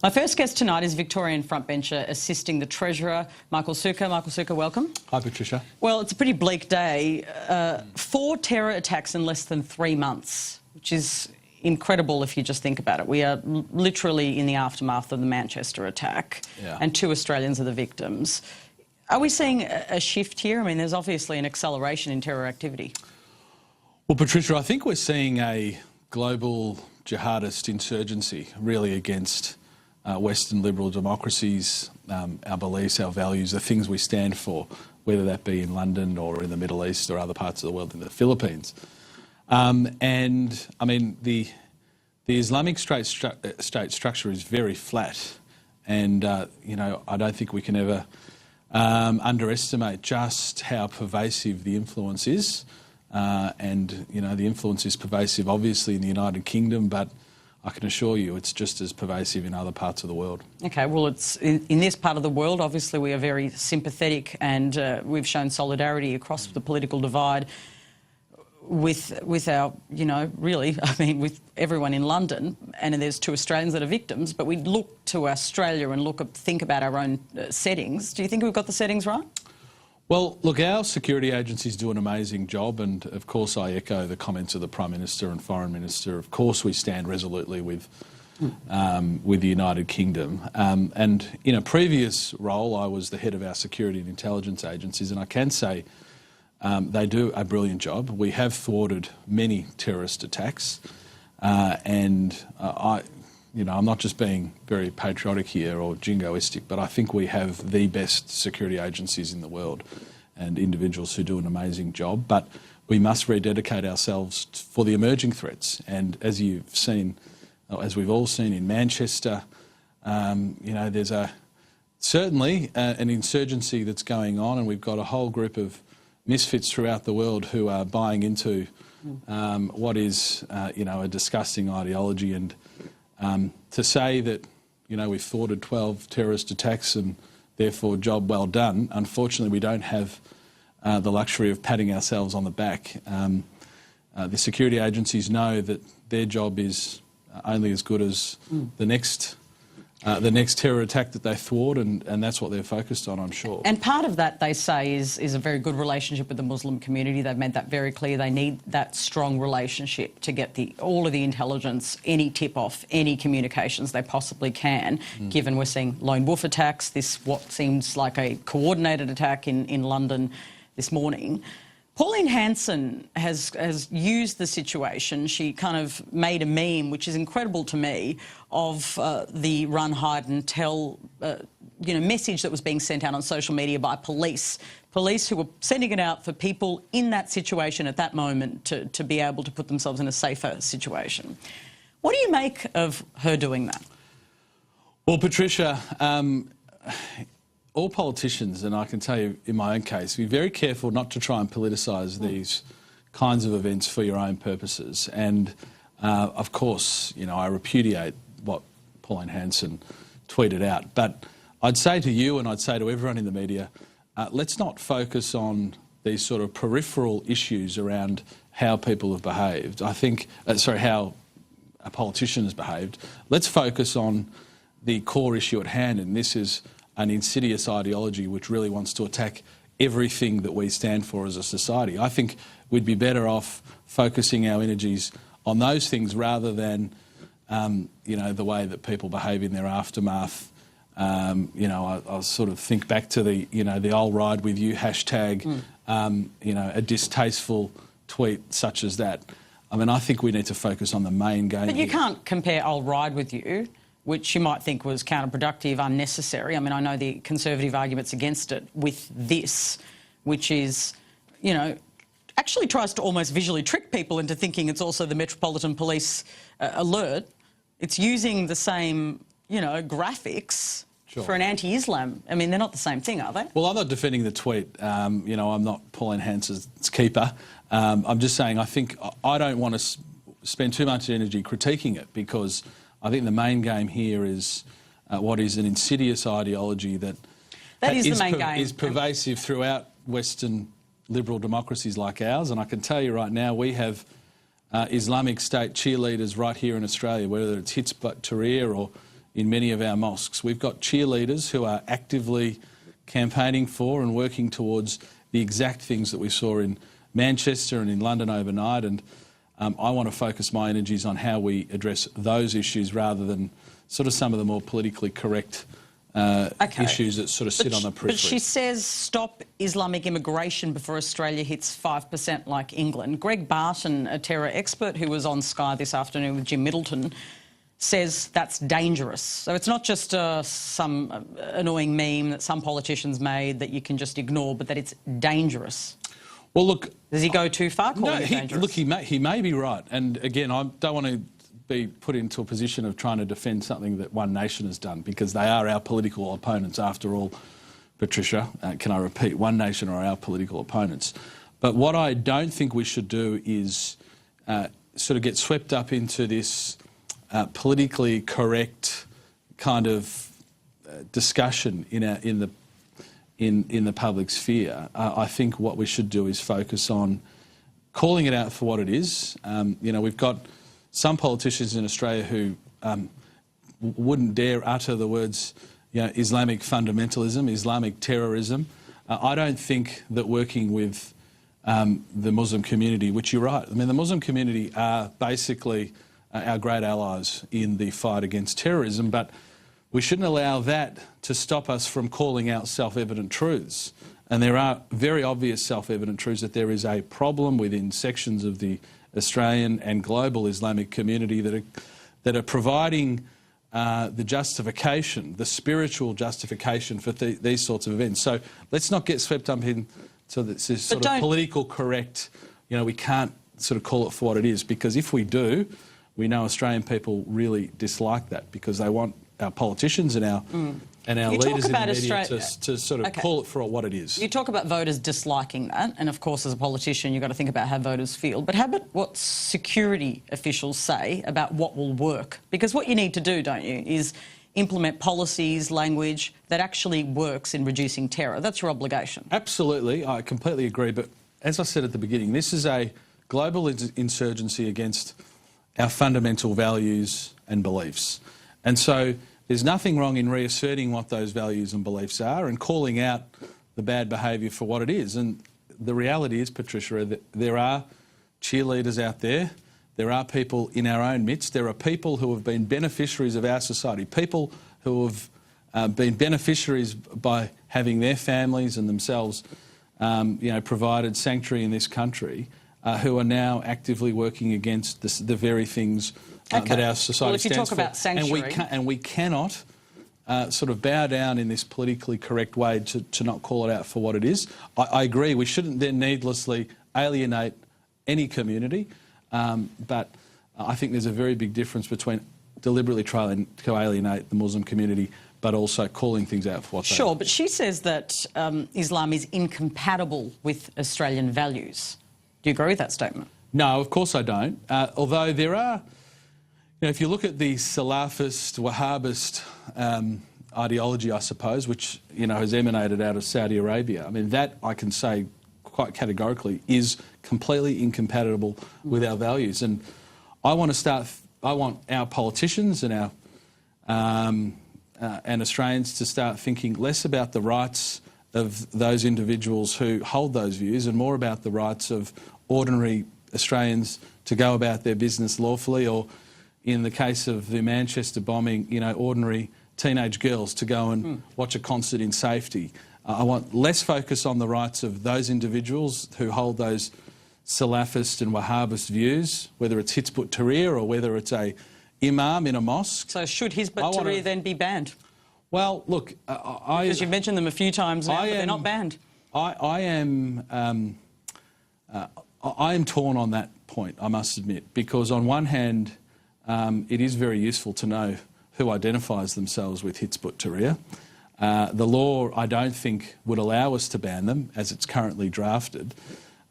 My first guest tonight is Victorian frontbencher assisting the Treasurer, Michael Sukkar. Michael Sukkar, welcome. Hi, Patricia. Well, it's a pretty bleak day. 4 terror attacks in less than 3 months, which is incredible if you just think about it. We are literally in the aftermath of the Manchester attack, and 2 Australians are the victims. Are we seeing a shift here? I mean, there's obviously an acceleration in terror activity. Well, Patricia, I think we're seeing a global jihadist insurgency really against Western liberal democracies, our beliefs, our values, the things we stand for, whether that be in London or in the Middle East or other parts of the world, in the Philippines. And, I mean, the Islamic State structure is very flat. And, you know, I don't think we can ever underestimate just how pervasive the influence is. And, you know, the influence is pervasive, obviously, in the United Kingdom, but I can assure you it's just as pervasive in other parts of the world. OK, well, it's in this part of the world, obviously, we are very sympathetic and we've shown solidarity across the political divide with our, you know, really, I mean, with everyone in London, and there's 2 Australians that are victims, but we look to Australia and think about our own settings. Do you think we've got the settings right? Well, look, our security agencies do an amazing job, and of course I echo the comments of the Prime Minister and Foreign Minister. Of course we stand resolutely with the United Kingdom. And in a previous role I was the head of our security and intelligence agencies, and I can say they do a brilliant job. We have thwarted many terrorist attacks, and you know, I'm not just being very patriotic here or jingoistic, but I think we have the best security agencies in the world and individuals who do an amazing job. But we must rededicate ourselves for the emerging threats. And as you've seen, as we've all seen in Manchester, you know, there's certainly an insurgency that's going on, and we've got a whole group of misfits throughout the world who are buying into what is, you know, a disgusting ideology. And to say that, you know, we've thwarted 12 terrorist attacks and therefore job well done, unfortunately we don't have the luxury of patting ourselves on the back. The security agencies know that their job is only as good as the next terror attack that they thwart, and that's what they're focused on, I'm sure. And part of that, they say, is a very good relationship with the Muslim community. They've made that very clear. They need that strong relationship to get all of the intelligence, any tip-off, any communications they possibly can, given we're seeing lone wolf attacks, what seems like a coordinated attack in London this morning. Pauline Hanson has used the situation. She kind of made a meme, which is incredible to me, of the run, hide and tell you know, message that was being sent out on social media by police who were sending it out for people in that situation at that moment to be able to put themselves in a safer situation. What do you make of her doing that? Well, Patricia, all politicians, and I can tell you in my own case, be very careful not to try and politicise these kinds of events for your own purposes. And of course, you know, I repudiate what Pauline Hanson tweeted out. But I'd say to you, and I'd say to everyone in the media, let's not focus on these sort of peripheral issues around how people have behaved. I think, how a politician has behaved. Let's focus on the core issue at hand, and this is an insidious ideology which really wants to attack everything that we stand for as a society. I think we'd be better off focusing our energies on those things rather than, you know, the way that people behave in their aftermath. You know, I sort of think back to the, you know, the "I'll ride with you" hashtag, you know, a distasteful tweet such as that. I mean, I think we need to focus on the main game. But you can't compare "I'll ride with you," which you might think was counterproductive, unnecessary. I mean, I know the Conservative arguments against it, with this, which is, you know, actually tries to almost visually trick people into thinking it's also the Metropolitan Police alert. It's using the same, you know, graphics for an anti-Islam. I mean, they're not the same thing, are they? Well, I'm not defending the tweet. You know, I'm not Pauline Hanson's keeper. I'm just saying I think I don't want to spend too much energy critiquing it, because I think the main game here is what is an insidious ideology that is pervasive throughout Western liberal democracies like ours. And I can tell you right now, we have Islamic State cheerleaders right here in Australia, whether it's Hizb ut-Tahrir or in many of our mosques. We've got cheerleaders who are actively campaigning for and working towards the exact things that we saw in Manchester and in London overnight, and I want to focus my energies on how we address those issues rather than sort of some of the more politically correct issues that sort of sit on the periphery. But she says stop Islamic immigration before Australia hits 5% like England. Greg Barton, a terror expert who was on Sky this afternoon with Jim Middleton, says that's dangerous. So it's not just some annoying meme that some politicians made that you can just ignore, but that it's dangerous. Well, look... Does he go too far calling it dangerous? Look, he may be right. And again, I don't want to be put into a position of trying to defend something that one nation has done, because they are our political opponents after all, Patricia. Can I repeat? One nation are our political opponents. But what I don't think we should do is sort of get swept up into this politically correct kind of discussion in the public sphere. I think what we should do is focus on calling it out for what it is. You know, we've got some politicians in Australia who wouldn't dare utter the words, you know, Islamic fundamentalism, Islamic terrorism. I don't think that working with the Muslim community, which you're right, I mean, the Muslim community are basically our great allies in the fight against terrorism, but we shouldn't allow that to stop us from calling out self-evident truths. And there are very obvious self-evident truths that there is a problem within sections of the Australian and global Islamic community that are providing the justification, the spiritual justification for these sorts of events. So let's not get swept up into this sort of political correct, you know, we can't sort of call it for what it is, because if we do, we know Australian people really dislike that, because they want our politicians and our leaders in the media to sort of call it for what it is. You talk about voters disliking that, and of course as a politician you've got to think about how voters feel, but how about what security officials say about what will work? Because what you need to do, don't you, is implement policies, language that actually works in reducing terror. That's your obligation. Absolutely, I completely agree, but as I said at the beginning, this is a global insurgency against our fundamental values and beliefs. And so there's nothing wrong in reasserting what those values and beliefs are and calling out the bad behaviour for what it is. And the reality is, Patricia, that there are cheerleaders out there. There are people in our own midst. There are people who have been beneficiaries of our society, people who have been beneficiaries by having their families and themselves, you know, provided sanctuary in this country, who are now actively working against the very things that our society stands for. Well, if you talk about sanctuary... And we cannot sort of bow down in this politically correct way to not call it out for what it is. I agree, we shouldn't then needlessly alienate any community, but I think there's a very big difference between deliberately trying to alienate the Muslim community but also calling things out for what they are. Sure, but she says that Islam is incompatible with Australian values. Do you agree with that statement? No, of course I don't. Although there are, you know, if you look at the Salafist, Wahhabist ideology, I suppose, which, you know, has emanated out of Saudi Arabia, I mean, that I can say quite categorically is completely incompatible with our values. And I want our politicians and our and Australians to start thinking less about the rights of those individuals who hold those views and more about the rights of ordinary Australians to go about their business lawfully, or in the case of the Manchester bombing, you know, ordinary teenage girls to go and watch a concert in safety. I want less focus on the rights of those individuals who hold those Salafist and Wahhabist views, whether it's Hizb ut-Tahrir or whether it's a imam in a mosque. So should Hizb ut-Tahrir then be banned? Well, look, because you've mentioned them a few times now, but they're not banned. I am torn on that point, I must admit, because on one hand, it is very useful to know who identifies themselves with Hizb ut-Tahrir. The law, I don't think, would allow us to ban them as it's currently drafted,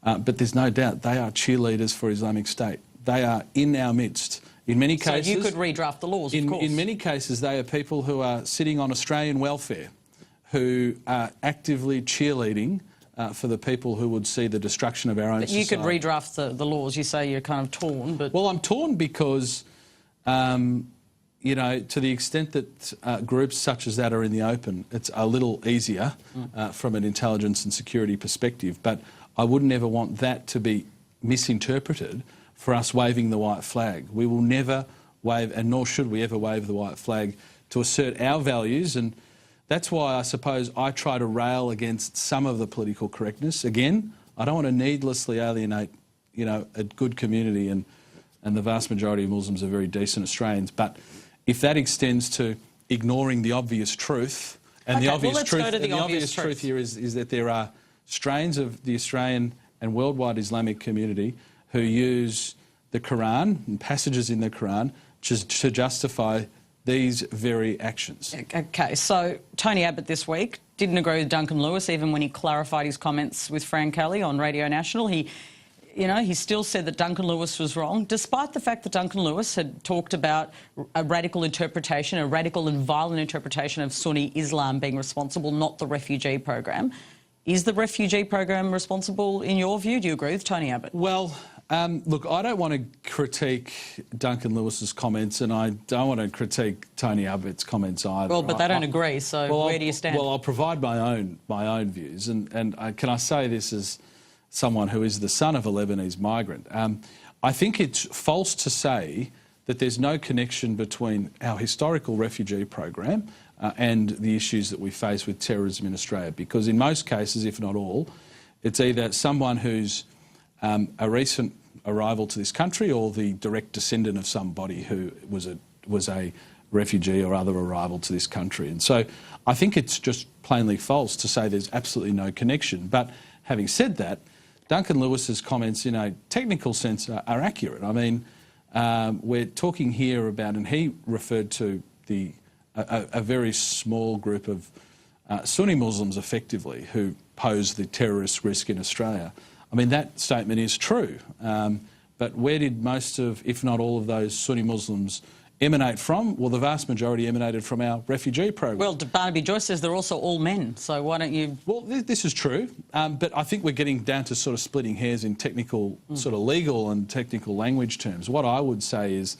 but there's no doubt they are cheerleaders for Islamic State. They are in our midst. In many cases... So you could redraft the laws, of course. In many cases, they are people who are sitting on Australian welfare, who are actively cheerleading for the people who would see the destruction of our own society. But you could redraft the laws. You say you're kind of torn, but... Well, I'm torn because, you you know, to the extent that groups such as that are in the open, it's a little easier from an intelligence and security perspective. But I wouldn't ever want that to be misinterpreted for us waving the white flag. We will never wave, and nor should we ever wave the white flag to assert our values. And that's why I suppose I try to rail against some of the political correctness. Again, I don't want to needlessly alienate, you know, a good community, and the vast majority of Muslims are very decent Australians. But if that extends to ignoring the obvious truth, and the obvious truth here is that there are strains of the Australian and worldwide Islamic community who use the Quran and passages in the Quran to justify these very actions. Okay, so Tony Abbott this week didn't agree with Duncan Lewis even when he clarified his comments with Fran Kelly on Radio National. He still said that Duncan Lewis was wrong, despite the fact that Duncan Lewis had talked about a radical interpretation, a radical and violent interpretation of Sunni Islam being responsible, not the refugee program. Is the refugee program responsible in your view? Do you agree with Tony Abbott? Well, look, I don't want to critique Duncan Lewis's comments, and I don't want to critique Tony Abbott's comments either. Well, but they don't agree, so where do you stand? Well, I'll provide my own views, and can I say this as someone who is the son of a Lebanese migrant? I think it's false to say that there's no connection between our historical refugee program and the issues that we face with terrorism in Australia, because in most cases, if not all, it's either someone who's a recent arrival to this country or the direct descendant of somebody who was a refugee or other arrival to this country. And so I think it's just plainly false to say there's absolutely no connection. But having said that, Duncan Lewis's comments in a technical sense are accurate. I mean, we're talking here about, and he referred to a very small group of Sunni Muslims effectively who pose the terrorist risk in Australia. I mean, that statement is true, but where did most of, if not all of those Sunni Muslims emanate from? Well, the vast majority emanated from our refugee program. Well, Barnaby Joyce says they're also all men, so why don't you... Well, this is true, but I think we're getting down to sort of splitting hairs in technical, sort of legal and technical language terms. What I would say is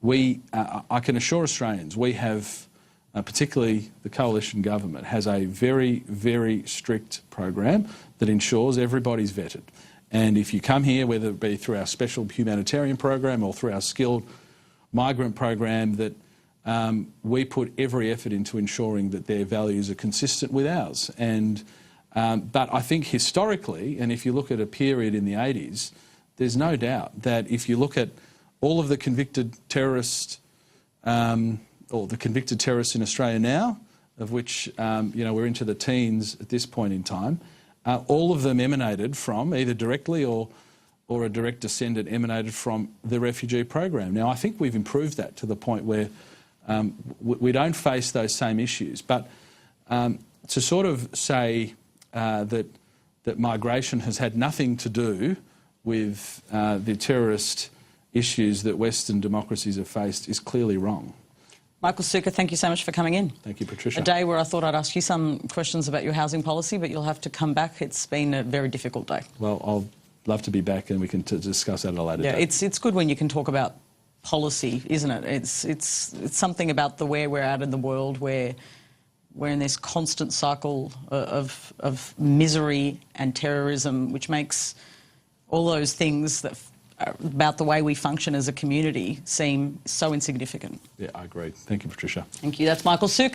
I can assure Australians, we have, particularly the coalition government, has a very, very strict program that ensures everybody's vetted. And if you come here, whether it be through our special humanitarian program or through our skilled migrant program, that we put every effort into ensuring that their values are consistent with ours. And but I think historically, and if you look at a period in the 80s, there's no doubt that if you look at all of the convicted terrorists, or the convicted terrorists in Australia now, of which you know, we're into the teens at this point in time, all of them emanated from, either directly or a direct descendant emanated from the refugee program. Now, I think we've improved that to the point where we don't face those same issues. But to sort of say that migration has had nothing to do with the terrorist issues that Western democracies have faced is clearly wrong. Michael Sukkar, thank you so much for coming in. Thank you, Patricia. A day where I thought I'd ask you some questions about your housing policy, but you'll have to come back. It's been a very difficult day. Well, I'll love to be back and we can discuss that at a later date. Yeah, it's good when you can talk about policy, isn't it? It's something about the where we're at in the world, where we're in this constant cycle of misery and terrorism, which makes all those things that about the way we function as a community seem so insignificant. Yeah, I agree. Thank you, Patricia. Thank you. That's Michael Sukkar.